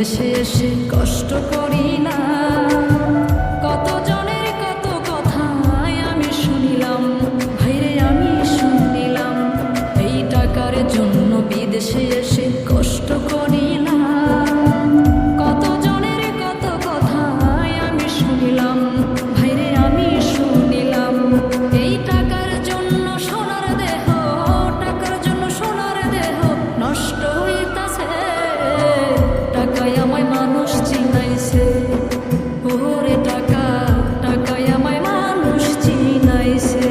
বিদেশে এসে কষ্ট করি না। কত জনের কত কথায় আমি শুনিলাম, ভাইরে আমি শুনিলাম। এই টাকার জন্য বিদেশে এসে কষ্ট করি না। কত জনের কত কথায় আমি শুনিলাম, ভাইরে আমি শুনিলাম। এই টাকার জন্য সোনার দেহ, টাকার জন্য সোনার দেহ নষ্ট হইতাছে। টাকায় আমায় মানুষ চিনাইছে, ওরে টাকা, টাকায় আমায় মানুষ চিনাইছে।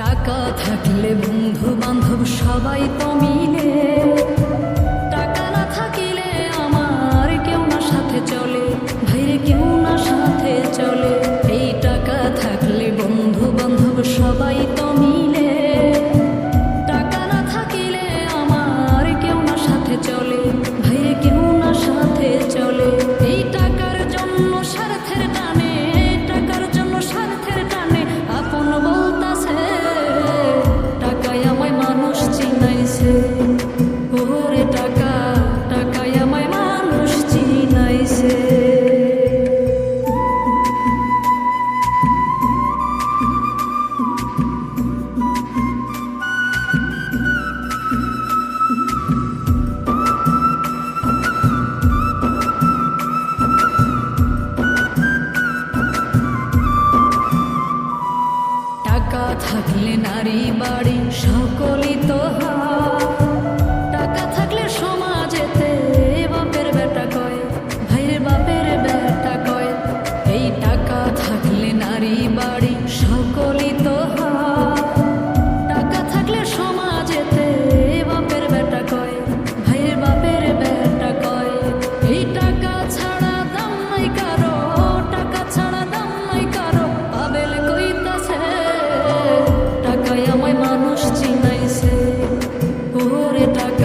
টাকা থাকলে বন্ধু বান্ধব সবাই তো মিলে, টাকা না থাকিলে আমার কেউ না সাথে চলে, ভাইরে কেউ না সাথে চলে। এই টাকা থাকলে বন্ধু বান্ধব সবাই তো মিলে, টাকা না থাকিলে আমার কেউ না সাথে চলে, ভাইরে কেউ না সাথে চলে। এই টাকার জন্য স্বার্থের টানে, টাকার জন্য স্বার্থের টানে আপন বলতাছে। টাকায় আমায় মানুষ চিনাইছে, ওরে টাকা, টাকায় আমায় মানুষ চিনাইছে। টাকা থাকলে নারী বাড়ি সকলই তো হয়। টাকা থাকলে সমাজেতে বাপের বেটা কয়, ভাইয়ের বাপের বেটা কয়। এই টাকা থাকলে নারী বাড়ি সকলই তো হয়। টাকা থাকলে সমাজেতে বাপের বেটা কয়, ভাইয়ের বাপের বেটা কয়। এই টাকা ছাড়া দাম নাই কারো, টাকা ছাড়া দাম নাই কারো আবেল কইতাছে। টাকায় আমায় মানুষ চিনাইছে, ওরে টাকা।